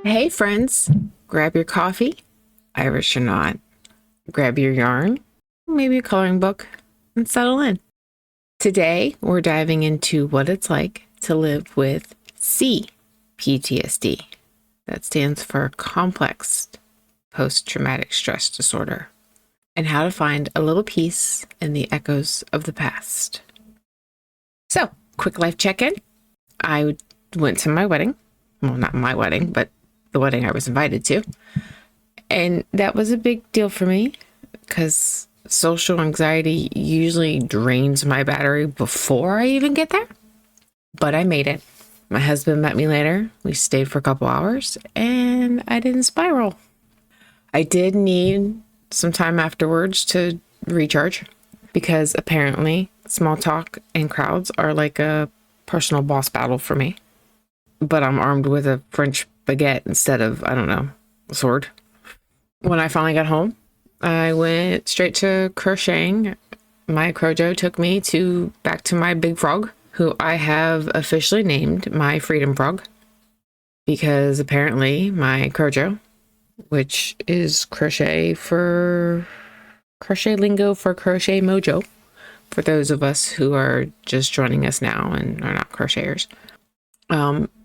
Hey friends, grab your coffee, Irish or not, grab your yarn, maybe a coloring book, and settle in. Today, we're diving into what it's like to live with CPTSD. That stands for Complex Post-Traumatic Stress Disorder, and how to find a little peace in the echoes of the past. So, quick life check-in. I went to my wedding. Well, not my wedding, but the wedding I was invited to. And that was a big deal for me because social anxiety usually drains my battery before I even get there. But I made it. My husband met me later. We stayed for a couple hours and I didn't spiral. I did need some time afterwards to recharge because apparently small talk and crowds are like a personal boss battle for me. But I'm armed with a French baguette instead of, a sword. When I finally got home, I went straight to crocheting. My crojo took me back to my big frog, who I have officially named my freedom frog, because apparently my crojo, which is crochet lingo for crochet mojo, for those of us who are just joining us now and are not crocheters.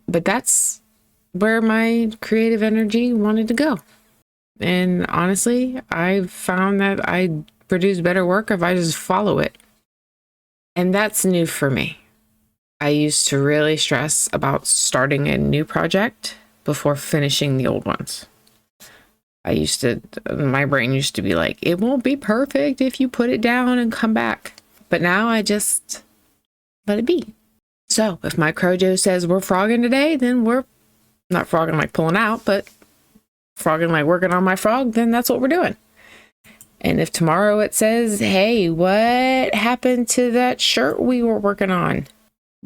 But that's where my creative energy wanted to go. And honestly, I've found that I produce better work if I just follow it. And that's new for me. I used to really stress about starting a new project before finishing the old ones. My brain used to be like, it won't be perfect if you put it down and come back. But now I just let it be. So if my crojo says we're frogging today, then we're not frogging like pulling out, but frogging like working on my frog, then that's what we're doing. And if tomorrow it says, hey, what happened to that shirt we were working on?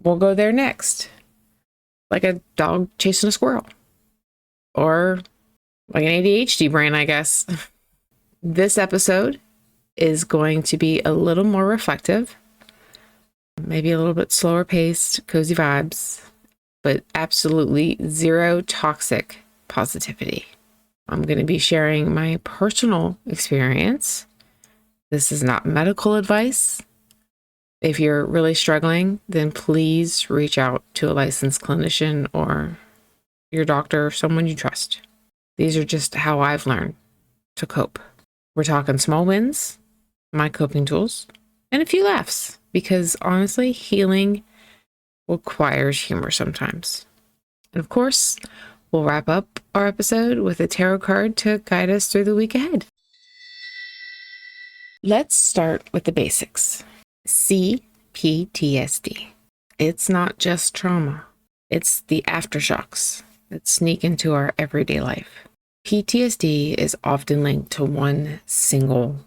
We'll go there next. Like a dog chasing a squirrel. Or like an ADHD brain, I guess. This episode is going to be a little more reflective. Maybe a little bit slower paced, cozy vibes, but absolutely zero toxic positivity. I'm going to be sharing my personal experience. This is not medical advice. If you're really struggling, then please reach out to a licensed clinician or your doctor or someone you trust. These are just how I've learned to cope. We're talking small wins, my coping tools, and a few laughs. Because honestly, healing requires humor sometimes. And of course, we'll wrap up our episode with a tarot card to guide us through the week ahead. Let's start with the basics. CPTSD. It's not just trauma. It's the aftershocks that sneak into our everyday life. PTSD is often linked to one single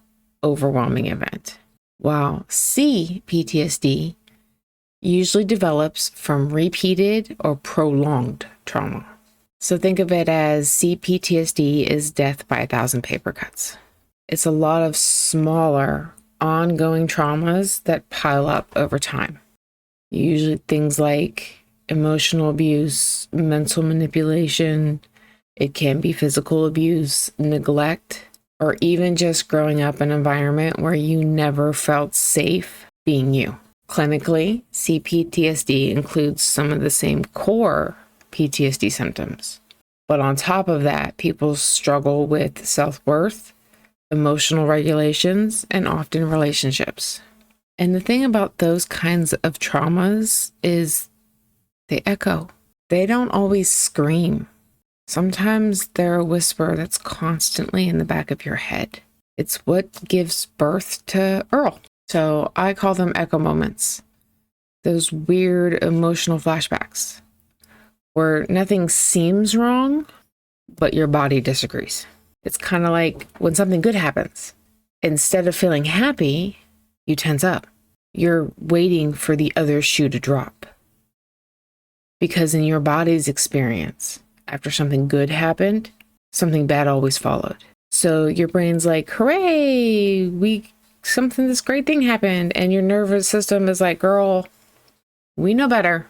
overwhelming event, while CPTSD usually develops from repeated or prolonged trauma. So think of it as CPTSD is death by 1,000 paper cuts. It's a lot of smaller, ongoing traumas that pile up over time. Usually things like emotional abuse, mental manipulation, it can be physical abuse, neglect, or even just growing up in an environment where you never felt safe being you. Clinically, CPTSD includes some of the same core PTSD symptoms. But on top of that, people struggle with self-worth, emotional regulations, and often relationships. And the thing about those kinds of traumas is they echo. They don't always scream. Sometimes they're a whisper that's constantly in the back of your head. It's what gives birth to Earl. So I call them echo moments. Those weird emotional flashbacks where nothing seems wrong, but your body disagrees. It's kind of like when something good happens. Instead of feeling happy, you tense up. You're waiting for the other shoe to drop. Because in your body's experience, after something good happened, something bad always followed. So your brain's like, hooray, this great thing happened. And your nervous system is like, girl, we know better.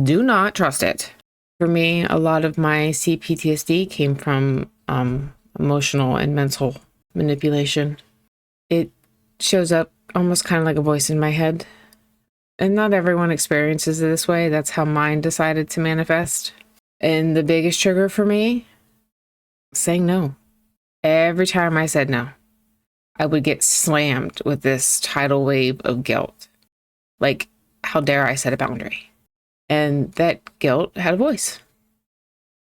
Do not trust it. For me, a lot of my CPTSD came from emotional and mental manipulation. It shows up almost kind of like a voice in my head. And not everyone experiences it this way. That's how mine decided to manifest. And the biggest trigger for me, saying no. Every time I said no, I would get slammed with this tidal wave of guilt. Like, how dare I set a boundary? And that guilt had a voice.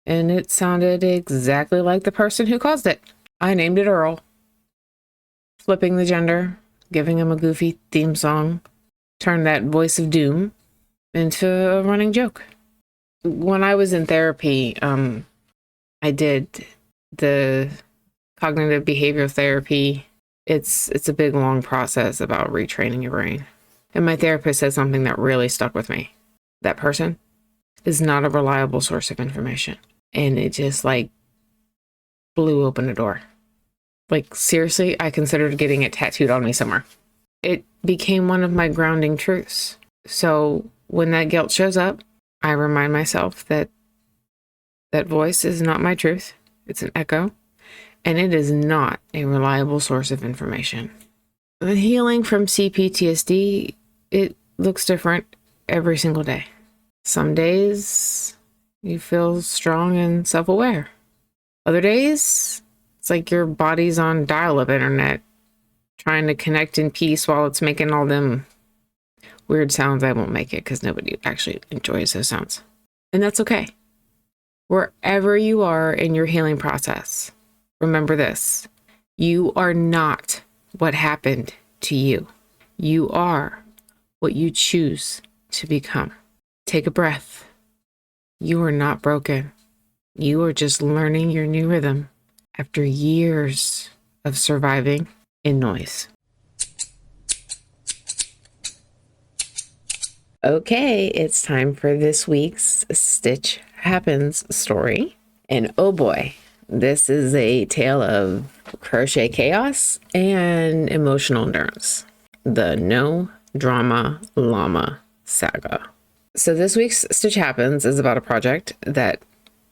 And it sounded exactly like the person who caused it. I named it Earl. Flipping the gender, giving him a goofy theme song, turned that voice of doom into a running joke. When I was in therapy, I did the cognitive behavioral therapy. It's a big, long process about retraining your brain. And my therapist said something that really stuck with me. That person is not a reliable source of information. And it just like blew open a door. Like, seriously, I considered getting it tattooed on me somewhere. It became one of my grounding truths. So when that guilt shows up, I remind myself that that voice is not my truth. It's an echo, and it is not a reliable source of information. The healing from CPTSD, it looks different every single day. Some days you feel strong and self-aware. Other days, it's like your body's on dial-up internet, trying to connect in peace while it's making all them weird sounds. I won't make it because nobody actually enjoys those sounds. And that's okay. Wherever you are in your healing process, remember this. You are not what happened to you. You are what you choose to become. Take a breath. You are not broken. You are just learning your new rhythm after years of surviving in noise. Okay, it's time for this week's Stitch Happens story. And oh boy, this is a tale of crochet chaos and emotional endurance. The No Drama Llama Saga. So this week's Stitch Happens is about a project that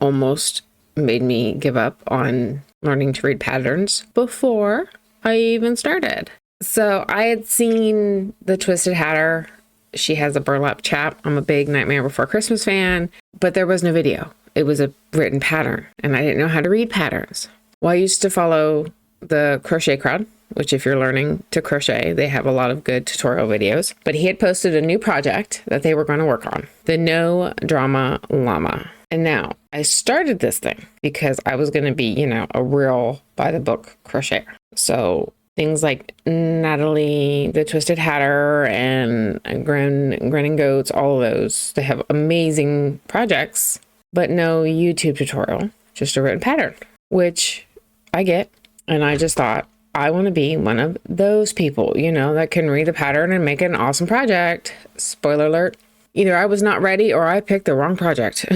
almost made me give up on learning to read patterns before I even started. So I had seen the Twisted Hatter. She has a burlap chap. I'm a big Nightmare Before Christmas fan, but there was no video. It was a written pattern, and I didn't know how to read patterns. Well, I used to follow the Crochet Crowd, which if you're learning to crochet, they have a lot of good tutorial videos. But he had posted a new project that they were going to work on, the No Drama Llama. And now I started this thing because I was going to be, a real by the book crocheter. So things like Natalie, the Twisted Hatter, and Grinning Goats, all of those, they have amazing projects, but no YouTube tutorial, just a written pattern, which I get. And I just thought, I want to be one of those people, that can read the pattern and make an awesome project. Spoiler alert. Either I was not ready or I picked the wrong project.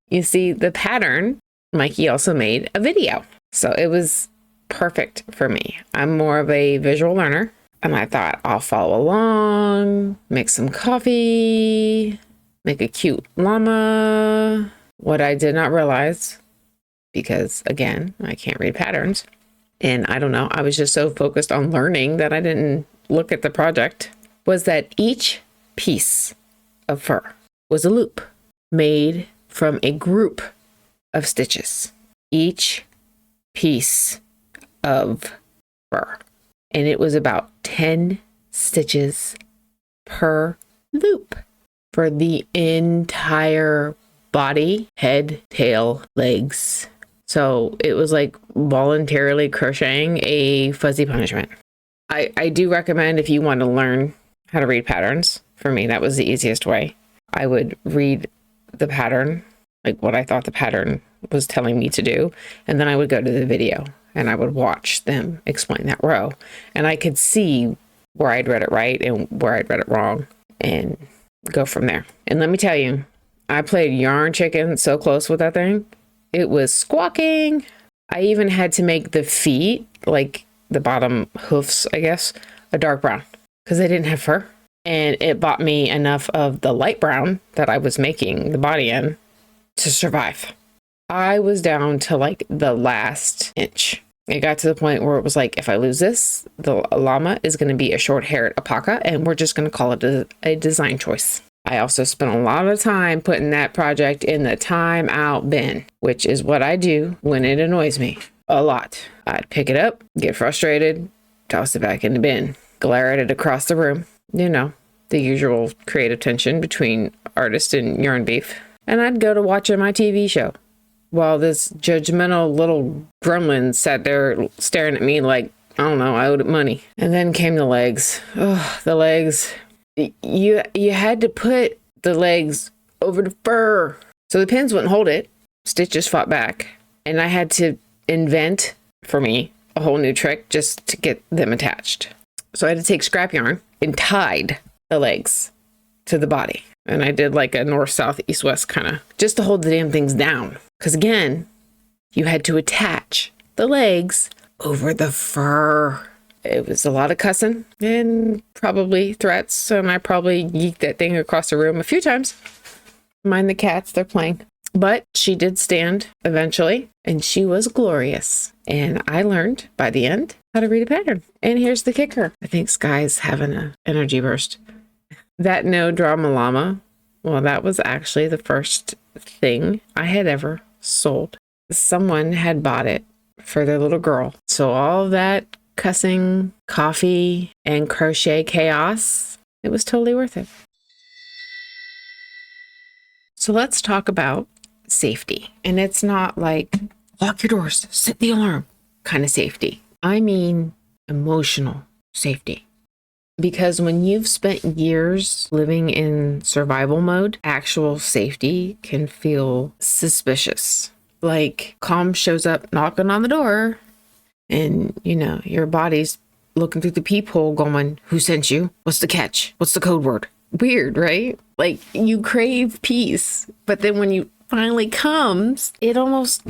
You see, the pattern, Mikey also made a video. So it was perfect for me. I'm more of a visual learner. And I thought I'll follow along, make some coffee, make a cute llama. What I did not realize, because again, I can't read patterns. And I don't know, I was just so focused on learning that I didn't look at the project, was that each piece of fur was a loop made from a group of stitches. Each piece of fur. And it was about 10 stitches per loop for the entire body, head, tail, legs. So it was like voluntarily crocheting a fuzzy punishment. I do recommend if you want to learn how to read patterns. For me, that was the easiest way. I would read the pattern, like what I thought the pattern was telling me to do. And then I would go to the video and I would watch them explain that row. And I could see where I'd read it right and where I'd read it wrong and go from there. And let me tell you, I played yarn chicken so close with that thing. It was squawking. I even had to make the feet, like the bottom hoofs, I guess, a dark brown because they didn't have fur. And it bought me enough of the light brown that I was making the body in to survive. I was down to like the last inch. It got to the point where it was like, if I lose this, the llama is going to be a short-haired alpaca, and we're just going to call it a design choice. I also spent a lot of time putting that project in the timeout bin, which is what I do when it annoys me a lot. I'd pick it up, get frustrated, toss it back in the bin, glare at it across the room. You know, the usual creative tension between artist and yarn beef. And I'd go to watching my TV show, while this judgmental little gremlin sat there staring at me like, I don't know, I owed it money. And then came the legs. Oh, the legs. You had to put the legs over the fur, so the pins wouldn't hold it. Stitches fought back. And I had to invent, for me, a whole new trick just to get them attached. So I had to take scrap yarn and tied the legs to the body. And I did like a north, south, east, west kind of, just to hold the damn things down. Because again, you had to attach the legs over the fur. It was a lot of cussing and probably threats. And I probably yeeked that thing across the room a few times. Mind the cats, they're playing. But she did stand eventually, and she was glorious. And I learned by the end how to read a pattern. And here's the kicker. I think Sky's having an energy burst. That no drama llama, well, that was actually the first thing I had ever sold. Someone had bought it for their little girl. So all that cussing, coffee, and crochet chaos, it was totally worth it. So let's talk about safety. And it's not like lock your doors, set the alarm kind of safety. I mean emotional safety. Because when you've spent years living in survival mode, actual safety can feel suspicious. Like calm shows up knocking on the door and, you know, your body's looking through the peephole going, who sent you? What's the catch? What's the code word? Weird, right? Like you crave peace, but then when you finally comes, it almost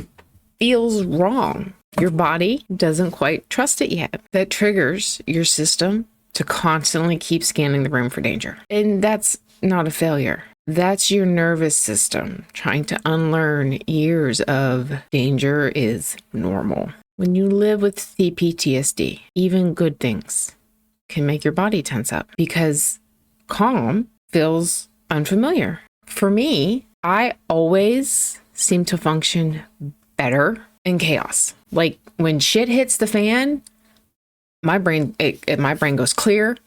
feels wrong. Your body doesn't quite trust it yet. That triggers your system to constantly keep scanning the room for danger. And that's not a failure. That's your nervous system trying to unlearn years of danger is normal. When you live with CPTSD, even good things can make your body tense up because calm feels unfamiliar. For me, I always seem to function better in chaos. Like when shit hits the fan, my brain goes clear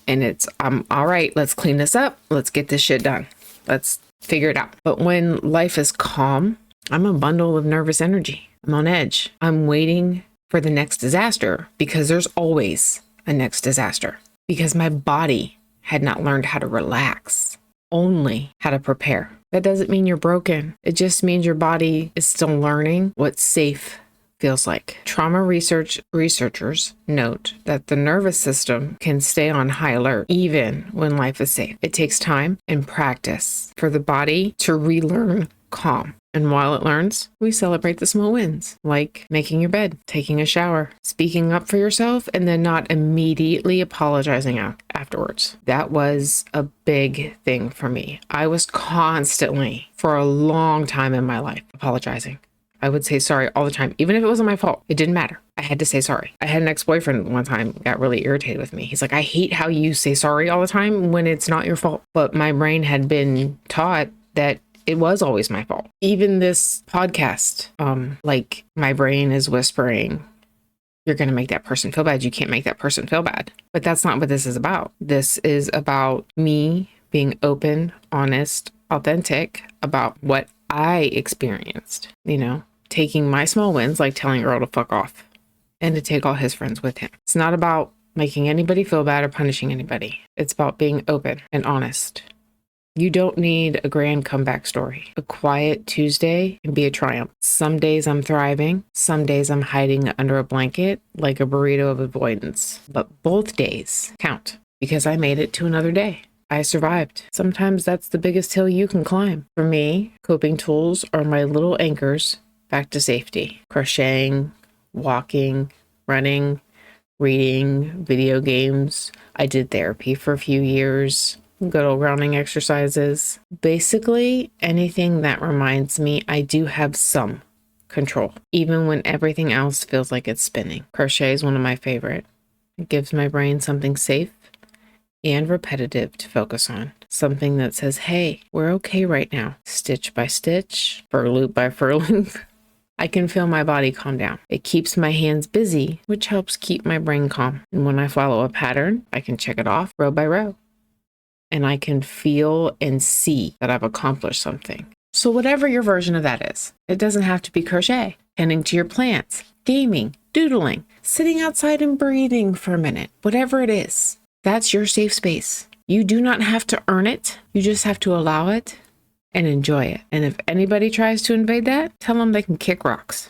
and I'm all right, let's clean this up. Let's get this shit done. Let's figure it out. But when life is calm, I'm a bundle of nervous energy. I'm on edge. I'm waiting for the next disaster because there's always a next disaster because my body had not learned how to relax, only how to prepare. That doesn't mean you're broken. It just means your body is still learning what safe feels like. Trauma researchers note that the nervous system can stay on high alert even when life is safe. It takes time and practice for the body to relearn calm. And while it learns, we celebrate the small wins, like making your bed, taking a shower, speaking up for yourself, and then not immediately apologizing afterwards. That was a big thing for me. I was constantly, for a long time in my life, apologizing. I would say sorry all the time, even if it wasn't my fault. It didn't matter. I had to say sorry. I had an ex-boyfriend one time got really irritated with me. He's like, I hate how you say sorry all the time when it's not your fault. But my brain had been taught that it was always my fault. Even this podcast, like my brain is whispering, you're going to make that person feel bad. You can't make that person feel bad. But that's not what this is about. This is about me being open, honest, authentic about what I experienced, you know, taking my small wins, like telling Earl to fuck off and to take all his friends with him. It's not about making anybody feel bad or punishing anybody. It's about being open and honest. You don't need a grand comeback story. A quiet Tuesday can be a triumph. Some days I'm thriving. Some days I'm hiding under a blanket like a burrito of avoidance. But both days count because I made it to another day. I survived. Sometimes that's the biggest hill you can climb. For me, coping tools are my little anchors back to safety. Crocheting, walking, running, reading, video games. I did therapy for a few years. good old grounding exercises. Basically, anything that reminds me I do have some control, even when everything else feels like it's spinning. Crochet is one of my favorite. It gives my brain something safe and repetitive to focus on. Something that says, hey, we're okay right now. Stitch by stitch, fur loop by fur loop. I can feel my body calm down. It keeps my hands busy, which helps keep my brain calm. And when I follow a pattern, I can check it off row by row. And I can feel and see that I've accomplished something. So whatever your version of that is, it doesn't have to be crochet, tending to your plants, gaming, doodling, sitting outside and breathing for a minute, whatever it is, that's your safe space. You do not have to earn it. You just have to allow it and enjoy it. And if anybody tries to invade that, tell them they can kick rocks.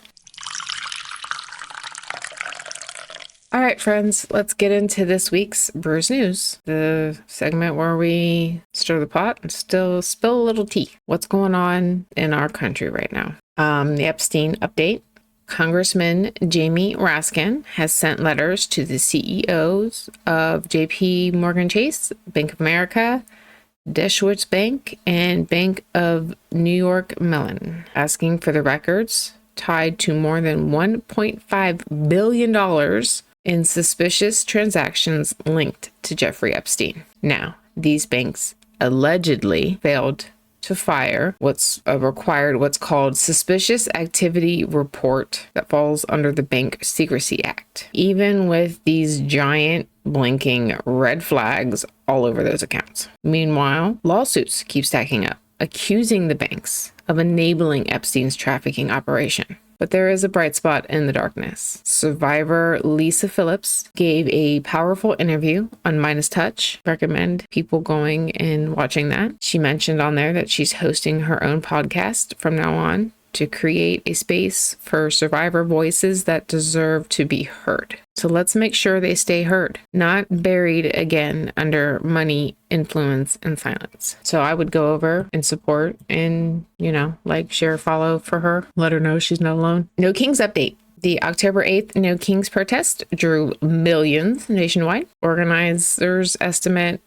All right, friends, let's get into this week's Brews News, the segment where we stir the pot and still spill a little tea. What's going on in our country right now? The Epstein update. Congressman Jamie Raskin has sent letters to the CEOs of JP Morgan Chase, Bank of America, Deschwitz Bank, and Bank of New York Mellon, asking for the records tied to more than $1.5 billion in suspicious transactions linked to Jeffrey Epstein. Now, these banks allegedly failed to file what's called suspicious activity report that falls under the Bank Secrecy Act, even with these giant blinking red flags all over those accounts. Meanwhile, lawsuits keep stacking up, accusing the banks of enabling Epstein's trafficking operation. But there is a bright spot in the darkness. Survivor Lisa Phillips gave a powerful interview on Minus Touch. Recommend people going and watching that. She mentioned on there that she's hosting her own podcast from now on to create a space for survivor voices that deserve to be heard. So let's make sure they stay heard, not buried again under money, influence, and silence. So I would go over and support and, like, share, follow for her. Let her know she's not alone. No Kings update. The October 8th No Kings protest drew millions nationwide. Organizers estimate,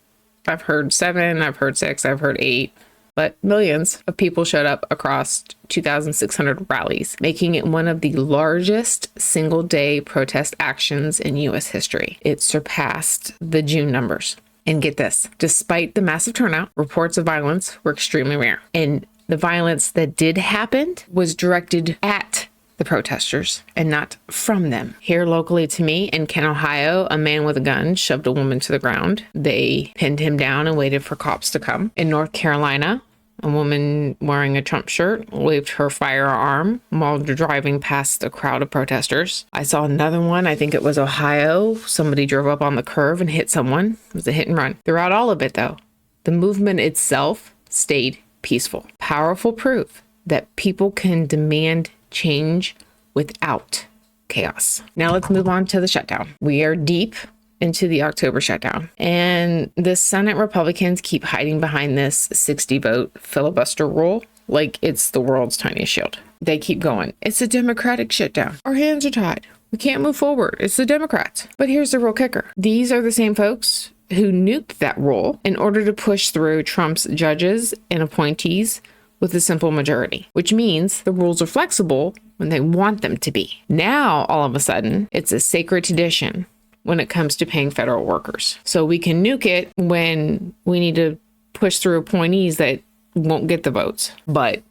I've heard 7, I've heard 6, I've heard 8. But millions of people showed up across 2,600 rallies, making it one of the largest single-day protest actions in U.S. history. It surpassed the June numbers. And get this, despite the massive turnout, reports of violence were extremely rare. And the violence that did happen was directed at the protesters and not from them. Here locally to me in Kent, Ohio, a man with a gun shoved a woman to the ground. They pinned him down and waited for cops to come. In North Carolina, a woman wearing a Trump shirt waved her firearm while driving past a crowd of protesters. I saw another one, I think it was Ohio. Somebody drove up on the curve and hit someone. It was a hit and run. Throughout all of it, though, the movement itself stayed peaceful. Powerful proof that people can demand change without chaos. Now let's move on to the shutdown. We are deep into the October shutdown, and the Senate Republicans keep hiding behind this 60-vote filibuster rule like it's the world's tiniest shield. They keep going, it's a Democratic shutdown. Our hands are tied. We can't move forward. It's the Democrats. But here's the real kicker. These are the same folks who nuked that rule in order to push through Trump's judges and appointees with a simple majority, which means the rules are flexible when they want them to be. Now, all of a sudden, it's a sacred tradition when it comes to paying federal workers. So we can nuke it when we need to push through appointees that won't get the votes. But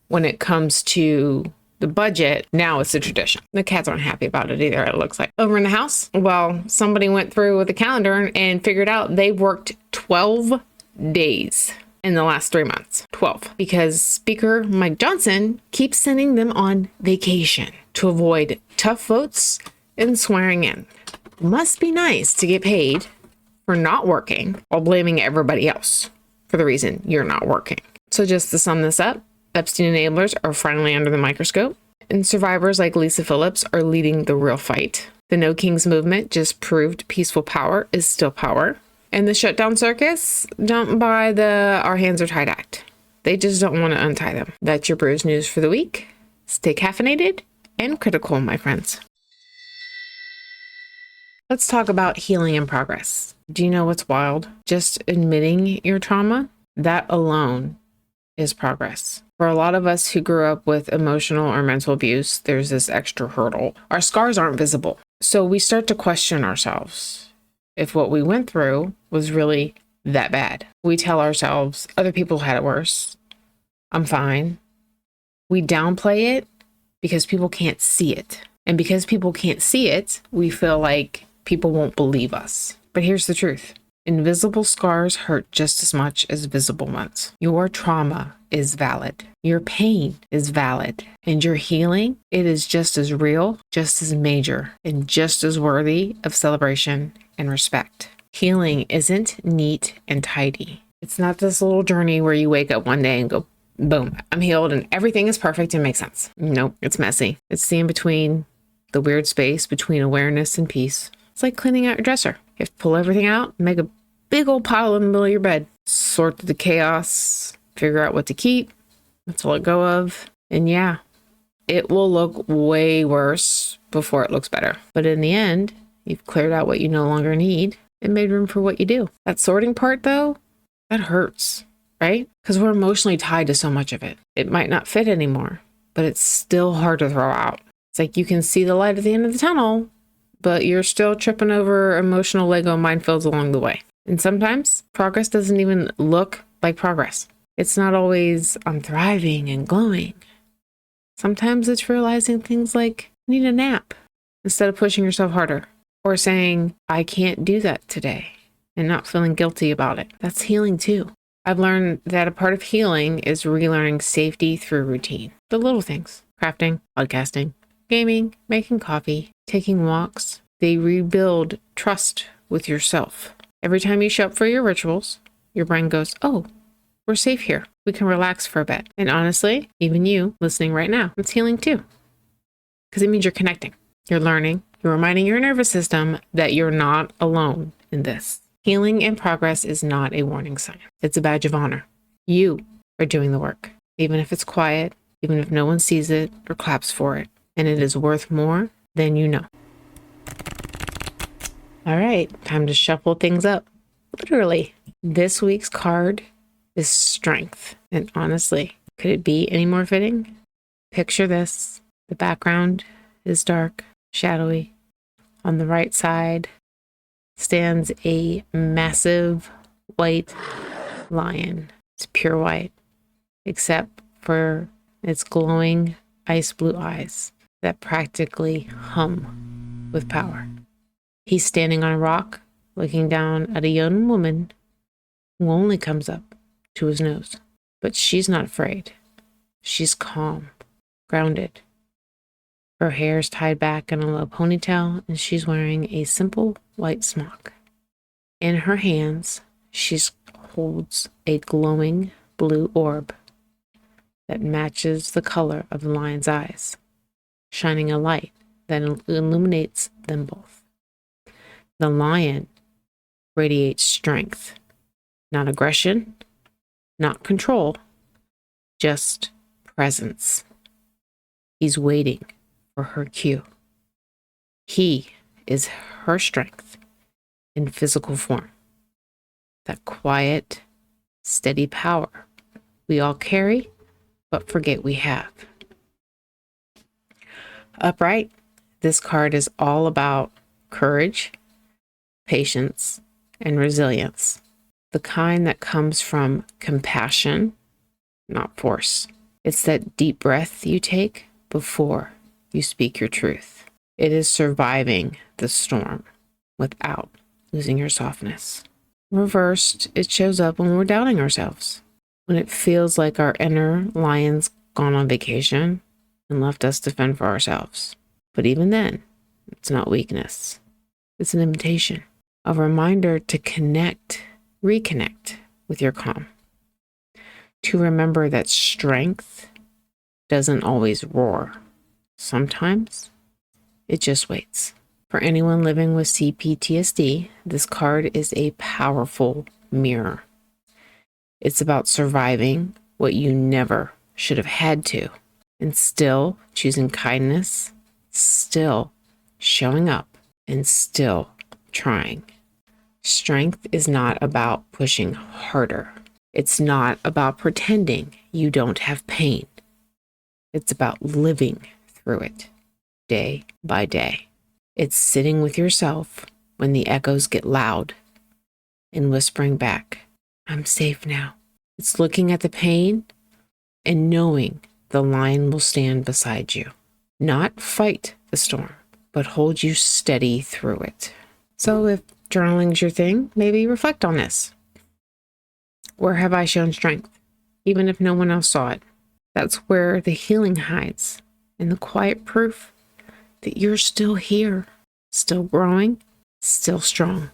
when it comes to the budget, now it's a tradition. The cats aren't happy about it either, it looks like. Over in the House, well, somebody went through with a calendar and figured out they worked 12 days in the last 3 months. 12. Because Speaker Mike Johnson keeps sending them on vacation to avoid tough votes and swearing in. Must be nice to get paid for not working while blaming everybody else for the reason you're not working. So just to sum this up, Epstein enablers are finally under the microscope, and survivors like Lisa Phillips are leading the real fight. The No Kings movement just proved peaceful power is still power. And the shutdown circus don't buy the Our Hands Are Tied act. They just don't want to untie them. That's your Brews News for the week. Stay caffeinated and critical, my friends. Let's talk about healing in progress. Do you know what's wild? Just admitting your trauma, that alone is progress. For a lot of us who grew up with emotional or mental abuse, there's this extra hurdle. Our scars aren't visible. So we start to question ourselves if what we went through was really that bad. We tell ourselves other people had it worse. I'm fine. We downplay it because people can't see it. And because people can't see it, we feel like people won't believe us. But here's the truth. Invisible scars hurt just as much as visible ones. Your trauma is valid. Your pain is valid. And your healing, it is just as real, just as major, and just as worthy of celebration and respect. Healing isn't neat and tidy. It's not this little journey where you wake up one day and go, boom, I'm healed and everything is perfect and makes sense. Nope, it's messy. It's the in between, the weird space between awareness and peace. It's like cleaning out your dresser. You have to pull everything out, make a big old pile in the middle of your bed, sort through the chaos, figure out what to keep, what to let go of. And yeah, it will look way worse before it looks better. But in the end, you've cleared out what you no longer need and made room for what you do. That sorting part though, that hurts, right? Because we're emotionally tied to so much of it. It might not fit anymore, but it's still hard to throw out. It's like you can see the light at the end of the tunnel, but you're still tripping over emotional Lego minefields along the way. And sometimes progress doesn't even look like progress. It's not always I'm thriving and glowing. Sometimes it's realizing things like I need a nap instead of pushing yourself harder, or saying I can't do that today and not feeling guilty about it. That's healing too. I've learned that a part of healing is relearning safety through routine. The little things, crafting, podcasting, gaming, making coffee, taking walks, they rebuild trust with yourself. Every time you show up for your rituals, your brain goes, oh, we're safe here. We can relax for a bit. And honestly, even you listening right now, it's healing too. Because it means you're connecting, you're learning, you're reminding your nervous system that you're not alone in this. Healing in progress is not a warning sign. It's a badge of honor. You are doing the work, even if it's quiet, even if no one sees it or claps for it. And it is worth more than you know. All right, time to shuffle things up. Literally, this week's card is strength. And honestly, could it be any more fitting? Picture this. The background is dark, shadowy. On the right side stands a massive white lion. It's pure white, except for its glowing ice blue eyes that practically hum with power. He's standing on a rock, looking down at a young woman who only comes up to his nose. But she's not afraid. She's calm, grounded. Her hair is tied back in a low ponytail, and she's wearing a simple white smock. In her hands, she holds a glowing blue orb that matches the color of the lion's eyes, shining a light that illuminates them both. The lion radiates strength, not aggression, not control, just presence. He's waiting for her cue. He is her strength in physical form. That quiet, steady power we all carry, but forget we have. Upright, this card is all about courage, patience, and resilience. The kind that comes from compassion, not force. It's that deep breath you take before you speak your truth. It is surviving the storm without losing your softness. Reversed, it shows up when we're doubting ourselves, when it feels like our inner lion's gone on vacation and left us to fend for ourselves. But even then, it's not weakness. It's an invitation, a reminder to reconnect with your calm. To remember that strength doesn't always roar. Sometimes it just waits. For anyone living with CPTSD, this card is a powerful mirror. It's about surviving what you never should have had to, and still choosing kindness, still showing up, and still trying. Strength is not about pushing harder. It's not about pretending you don't have pain. It's about living through it day by day. It's sitting with yourself when the echoes get loud and whispering back, I'm safe now. It's looking at the pain and knowing the lion will stand beside you. Not fight the storm, but hold you steady through it. So if journaling's your thing, maybe reflect on this. Where have I shown strength, even if no one else saw it? That's where the healing hides, and the quiet proof that you're still here, still growing, still strong.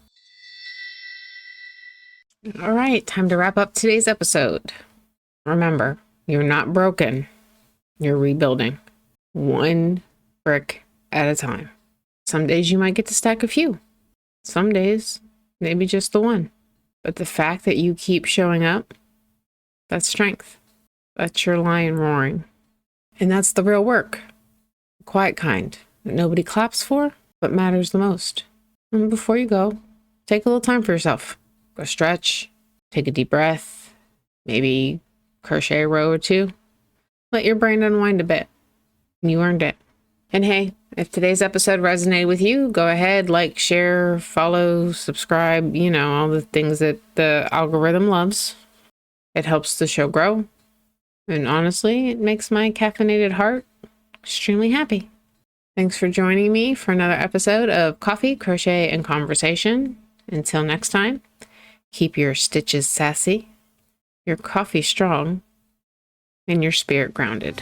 All right, time to wrap up today's episode. Remember, you're not broken. You're rebuilding, one brick at a time. Some days you might get to stack a few. Some days, maybe just the one. But the fact that you keep showing up, that's strength. That's your lion roaring. And that's the real work. The quiet kind that nobody claps for, but matters the most. And before you go, take a little time for yourself. Go stretch, take a deep breath, maybe crochet a row or two. Let your brain unwind a bit. You earned it. And hey, if today's episode resonated with you, go ahead, like, share, follow, subscribe, all the things that the algorithm loves. It helps the show grow. And honestly, it makes my caffeinated heart extremely happy. Thanks for joining me for another episode of Coffee, Crochet, and Conversation. Until next time, keep your stitches sassy, your coffee strong, and your spirit grounded.